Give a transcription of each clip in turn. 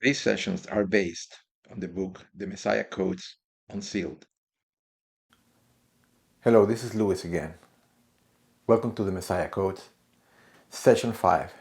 These sessions are based on the book The Messiah Codes Unsealed. Hello, this is Louis again. Welcome to the Messiah Codes, Session 5,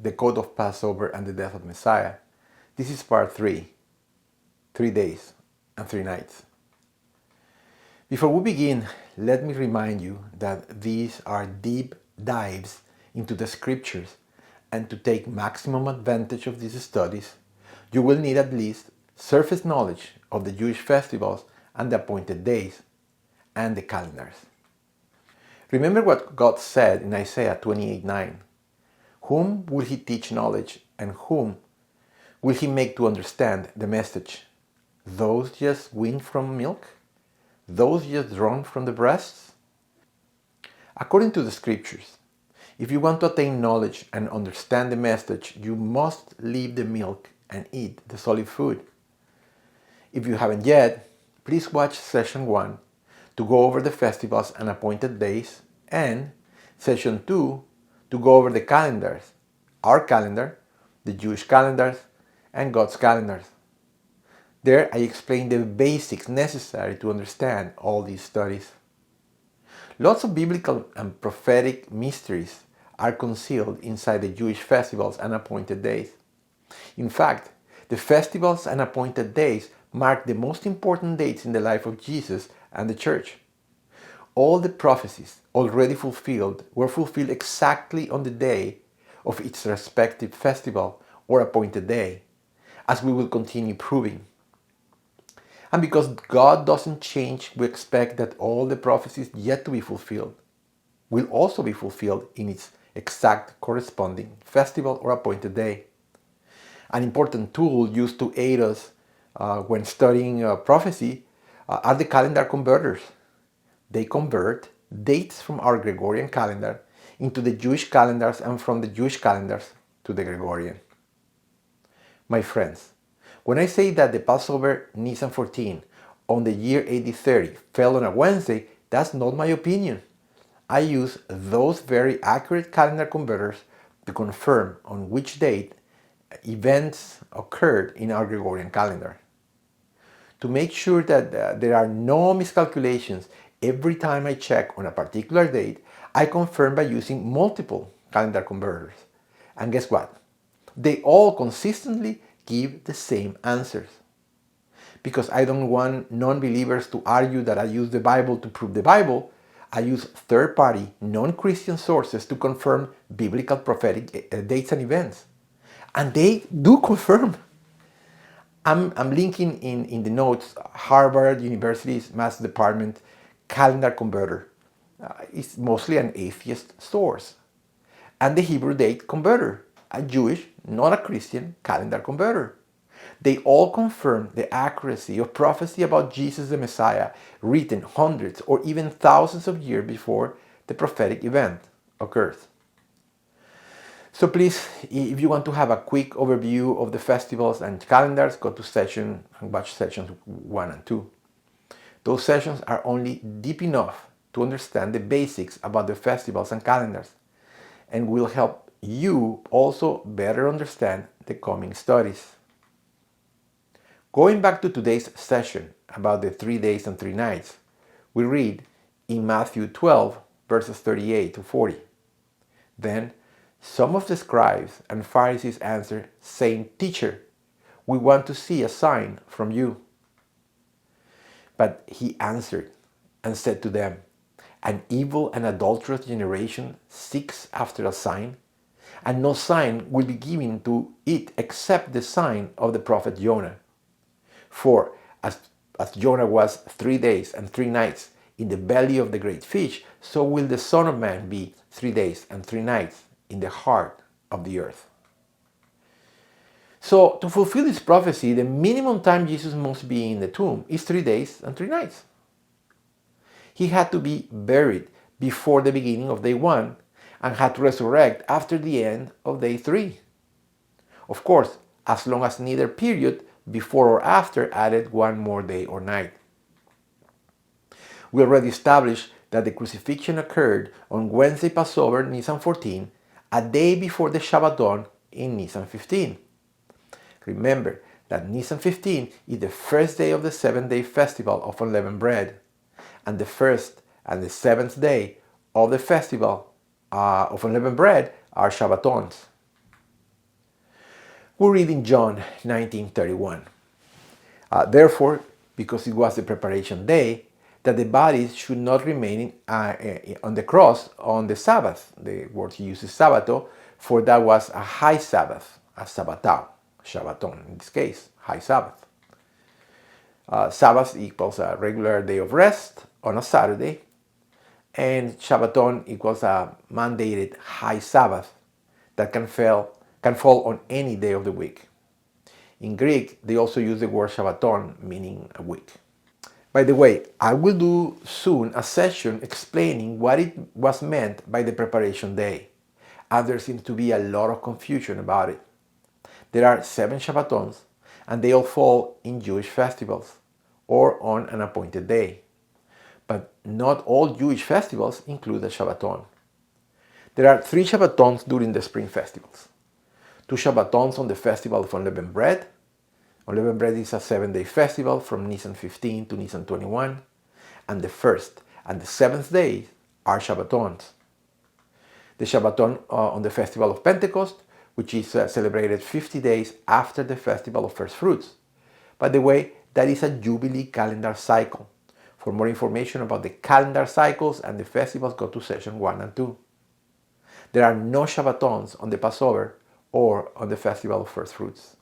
The Code of Passover and the Death of Messiah. This is part 3, 3 days and 3 nights. Before we begin, let me remind you that these are deep dives into the scriptures, and to take maximum advantage of these studies, you will need at least surface knowledge of the Jewish festivals and the appointed days and the calendars. Remember what God said in Isaiah 28:9. Whom will he teach knowledge, and whom will he make to understand the message? Those just weaned from milk? Those just drawn from the breasts? According to the scriptures, if you want to attain knowledge and understand the message, you must leave the milk and eat the solid food. If you haven't yet, please watch session 1 to go over the festivals and appointed days, and session 2 to go over the calendars, our calendar, the Jewish calendars, and God's calendars. There I explain the basics necessary to understand all these studies. Lots of biblical and prophetic mysteries are concealed inside the Jewish festivals and appointed days. In fact, the festivals and appointed days mark the most important dates in the life of Jesus and the church. All the prophecies already fulfilled were fulfilled exactly on the day of its respective festival or appointed day, as we will continue proving. And because God doesn't change, we expect that all the prophecies yet to be fulfilled will also be fulfilled in its exact corresponding festival or appointed day. An important tool used to aid us when studying prophecy are the calendar converters. They convert dates from our Gregorian calendar into the Jewish calendars, and from the Jewish calendars to the Gregorian. My friends, when I say that the Passover Nisan 14 on the year AD 30 fell on a Wednesday, that's not my opinion. I use those very accurate calendar converters to confirm on which date events occurred in our Gregorian calendar. To make sure that there are no miscalculations, every time I check on a particular date, I confirm by using multiple calendar converters. And guess what? They all consistently give the same answers. Because I don't want non-believers to argue that I use the Bible to prove the Bible, I use third-party, non-Christian sources to confirm biblical prophetic dates and events. And they do confirm. I'm linking in the notes Harvard University's Math Department calendar converter. It's mostly an atheist source. And the Hebrew date converter, a Jewish, not a Christian calendar converter. They all confirm the accuracy of prophecy about Jesus the Messiah, written hundreds or even thousands of years before the prophetic event occurs. So please, if you want to have a quick overview of the festivals and calendars, go to session and watch sessions 1 and 2. Those sessions are only deep enough to understand the basics about the festivals and calendars, and will help you also better understand the coming studies. Going back to today's session about the 3 days and 3 nights, we read in Matthew 12, verses 38 to 40. Then some of the scribes and Pharisees answered, saying, Teacher, we want to see a sign from you. But he answered and said to them, An evil and adulterous generation seeks after a sign, and no sign will be given to it except the sign of the prophet Jonah. For as Jonah was 3 days and 3 nights in the belly of the great fish, so will the Son of Man be 3 days and 3 nights in the heart of the earth. So, to fulfill this prophecy, the minimum time Jesus must be in the tomb is 3 days and 3 nights. He had to be buried before the beginning of day 1 and had to resurrect after the end of day 3. Of course, as long as neither period, before or after, added one more day or night. We already established that the crucifixion occurred on Wednesday Passover, Nisan 14, a day before the shabbaton in Nisan 15. Remember that Nisan 15 is the first day of the 7-day festival of unleavened bread, and the first and the seventh day of the festival of unleavened bread are shabbatons. We read in John 19:31. Therefore, because it was the preparation day, that the bodies should not remain on the cross on the Sabbath. The word he uses Sabbato, for that was a high Sabbath, a Shabbaton in this case, high Sabbath. Sabbath equals a regular day of rest on a Saturday, and Shabbaton equals a mandated high Sabbath that can fall on any day of the week. In Greek, they also use the word Shabbaton, meaning a week. By the way, I will do soon a session explaining what it was meant by the preparation day, as there seems to be a lot of confusion about it. There are 7 Shabbatons, and they all fall in Jewish festivals or on an appointed day. But not all Jewish festivals include a Shabbaton. There are 3 Shabbatons during the spring festivals. 2 Shabbatons on the festival of unleavened bread. Unleavened bread is a 7-day festival from Nisan 15 to Nisan 21, and the first and the 7th days are Shabbatons. The Shabbaton on the festival of Pentecost, which is celebrated 50 days after the festival of first fruits. By the way, that is a Jubilee calendar cycle. For more information about the calendar cycles and the festivals, go to session 1 and 2. There are no Shabbatons on the Passover or on the festival of first fruits.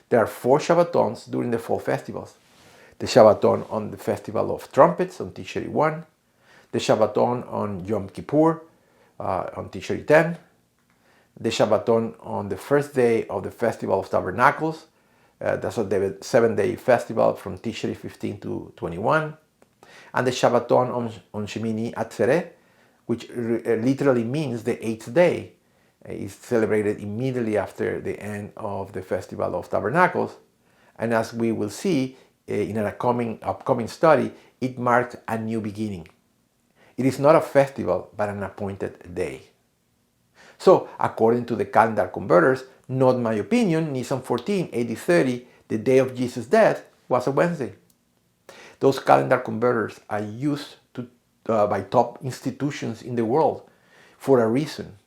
There are 4 Shabbatons during the fall festivals. The Shabbaton on the Festival of Trumpets on Tishri 1, the Shabbaton on Yom Kippur on Tishri 10, the Shabbaton on the first day of the Festival of Tabernacles, that's a 7-day festival from Tishri 15 to 21, and the Shabbaton on Shemini Atzeret, which literally means the 8th day, is celebrated immediately after the end of the Festival of Tabernacles. And as we will see in an upcoming study, it marks a new beginning. It is not a festival, but an appointed day. So, according to the calendar converters, not my opinion, Nisan 14, AD 30, the day of Jesus' death, was a Wednesday. Those calendar converters are used by top institutions in the world for a reason.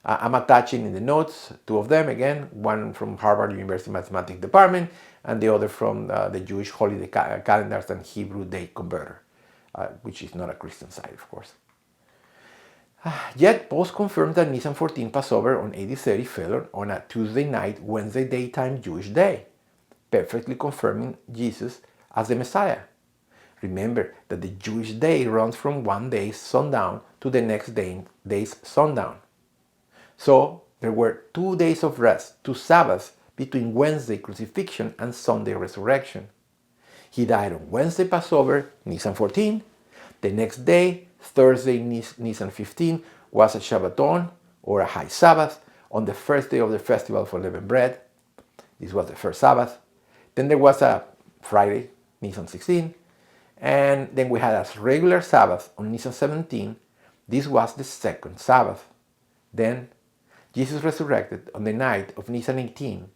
I'm attaching in the notes 2 of them, again, one from Harvard University Mathematics Department and the other from the Jewish Holiday Calendars and Hebrew Day Converter, which is not a Christian site, of course. Yet, Post confirmed that Nisan 14 Passover on AD 30 fell on a Tuesday night, Wednesday daytime Jewish day, perfectly confirming Jesus as the Messiah. Remember that the Jewish day runs from one day's sundown to the next day's sundown. So there were 2 days of rest, 2 Sabbaths, between Wednesday Crucifixion and Sunday Resurrection. He died on Wednesday Passover, Nisan 14. The next day, Thursday Nisan 15, was a Shabbaton, or a high Sabbath, on the first day of the festival of unleavened bread. This was the first Sabbath. Then there was a Friday, Nisan 16. And then we had a regular Sabbath on Nisan 17. This was the second Sabbath. Then Jesus resurrected on the night of Nisan 18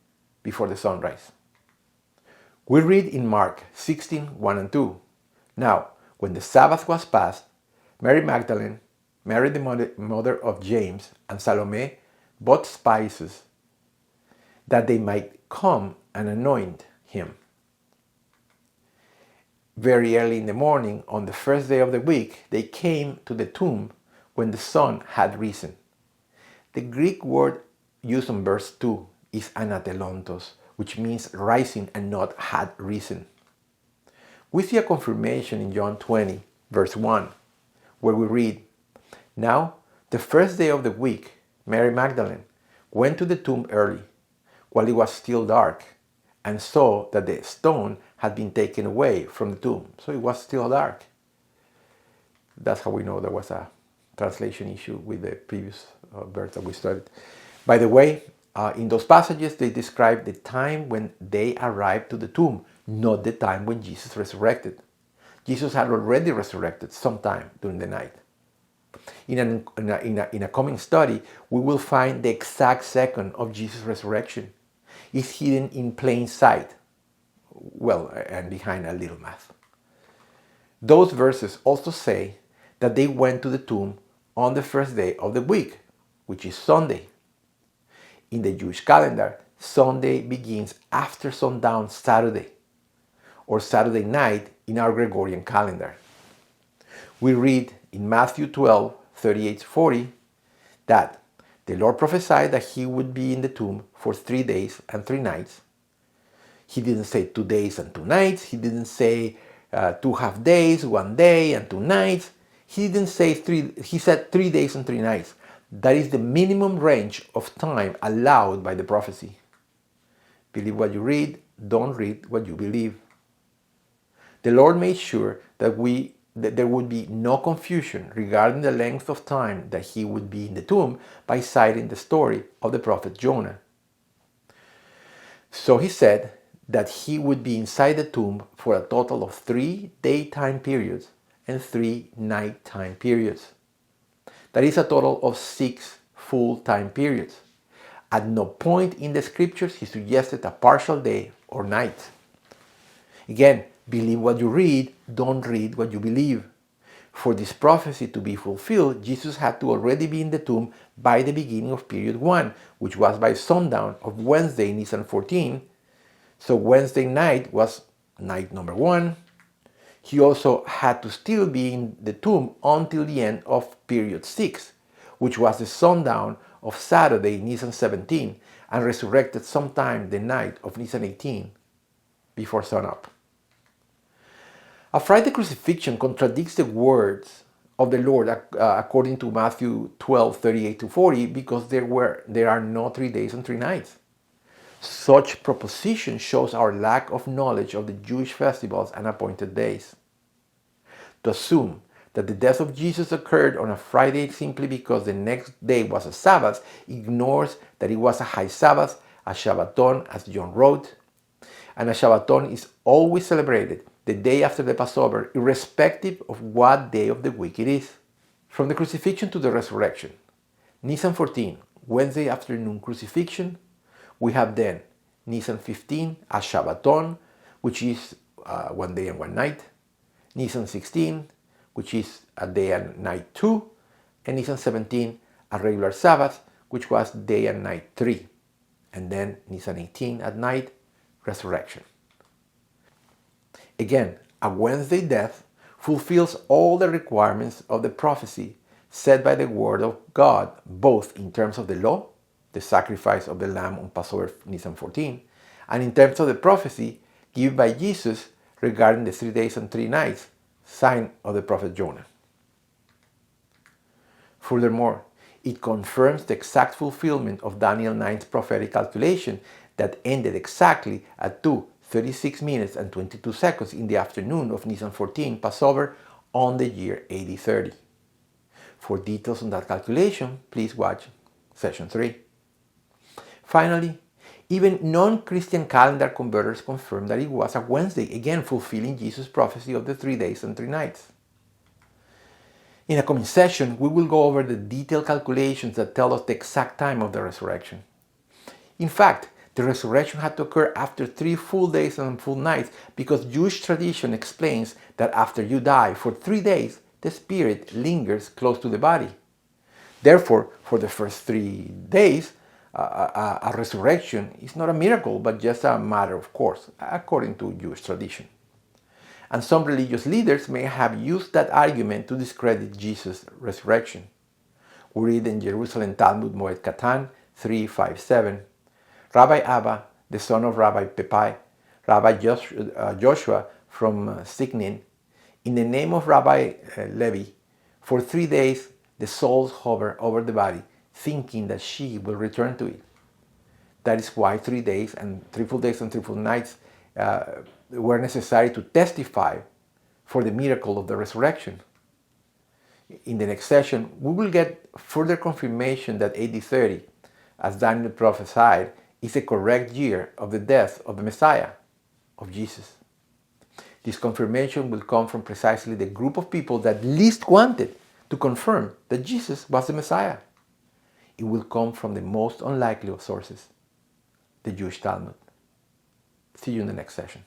before the sunrise. We read in Mark 16, 1 and 2. Now, when the Sabbath was past, Mary Magdalene, Mary the mother of James, and Salome bought spices that they might come and anoint him. Very early in the morning, on the first day of the week, they came to the tomb when the sun had risen. The Greek word used in verse 2 is anatelontos, which means rising and not had risen. We see a confirmation in John 20, verse 1, where we read, Now, the first day of the week, Mary Magdalene went to the tomb early, while it was still dark, and saw that the stone had been taken away from the tomb. So it was still dark. That's how we know there was a translation issue with the previous verse that we studied. By the way, in those passages, they describe the time when they arrived to the tomb, not the time when Jesus resurrected. Jesus had already resurrected sometime during the night. In a coming study, we will find the exact second of Jesus' resurrection. is hidden in plain sight. Well, and behind a little math. Those verses also say that they went to the tomb on the first day of the week, which is Sunday. In the Jewish calendar, Sunday begins after sundown Saturday, or Saturday night in our Gregorian calendar. We read in Matthew 12:38-40 that the Lord prophesied that he would be in the tomb for 3 days and 3 nights. He didn't say 2 days and 2 nights. He didn't say 2 half days, 1 day and 2 nights. He didn't say 3, he said 3 days and 3 nights. That is the minimum range of time allowed by the prophecy. Believe what you read, don't read what you believe. The Lord made sure that there would be no confusion regarding the length of time that he would be in the tomb by citing the story of the prophet Jonah. So he said that he would be inside the tomb for a total of 3 daytime periods and 3 nighttime periods. That is a total of 6 full-time periods. At no point in the scriptures he suggested a partial day or night. Again, believe what you read, don't read what you believe. For this prophecy to be fulfilled, Jesus had to already be in the tomb by the beginning of period 1, which was by sundown of Wednesday, Nisan 14. So Wednesday night was night number 1. He also had to still be in the tomb until the end of period 6, which was the sundown of Saturday, Nisan 17, and resurrected sometime the night of Nisan 18 before sunup. A Friday crucifixion contradicts the words of the Lord according to Matthew 12:38-40 because there are no 3 days and 3 nights. Such proposition shows our lack of knowledge of the Jewish festivals and appointed days. To assume that the death of Jesus occurred on a Friday simply because the next day was a Sabbath ignores that it was a high Sabbath, a shabbaton, as John wrote, and a shabbaton is always celebrated the day after the Passover, irrespective of what day of the week it is. From the crucifixion to the resurrection, Nisan 14, Wednesday afternoon crucifixion, we have then Nisan 15, a shabbaton, which is 1 day and 1 night, Nisan 16, which is a day and night 2, and Nisan 17, a regular Sabbath, which was day and night 3, and then Nisan 18 at night, resurrection. Again, a Wednesday death fulfills all the requirements of the prophecy set by the word of God, both in terms of the law, the sacrifice of the lamb on Passover Nisan 14, and in terms of the prophecy given by Jesus regarding the 3 days and 3 nights, sign of the prophet Jonah. Furthermore, it confirms the exact fulfillment of Daniel 9's prophetic calculation that ended exactly at 2:36 minutes and 22 seconds in the afternoon of Nisan 14 Passover on the year AD 30. For details on that calculation, please watch session 3. Finally, even non-Christian calendar converters confirm that it was a Wednesday, again fulfilling Jesus' prophecy of the 3 days and 3 nights. In a coming session, we will go over the detailed calculations that tell us the exact time of the resurrection. In fact, the resurrection had to occur after 3 full days and full nights because Jewish tradition explains that after you die for 3 days, the spirit lingers close to the body. Therefore, for the first 3 days, a resurrection is not a miracle, but just a matter of course, according to Jewish tradition. And some religious leaders may have used that argument to discredit Jesus' resurrection. We read in Jerusalem Talmud Moed Katan 3:5-7, Rabbi Abba, the son of Rabbi Pepai, Rabbi Joshua from Signin, in the name of Rabbi Levi, for 3 days the souls hover over the body, thinking that she will return to it. That is why 3 days and 3 full days and 3 full nights were necessary to testify for the miracle of the resurrection. In the next session, we will get further confirmation that AD 30, as Daniel prophesied, is the correct year of the death of the Messiah, of Jesus. This confirmation will come from precisely the group of people that least wanted to confirm that Jesus was the Messiah. It will come from the most unlikely of sources. the Jewish Talmud. See you in the next session.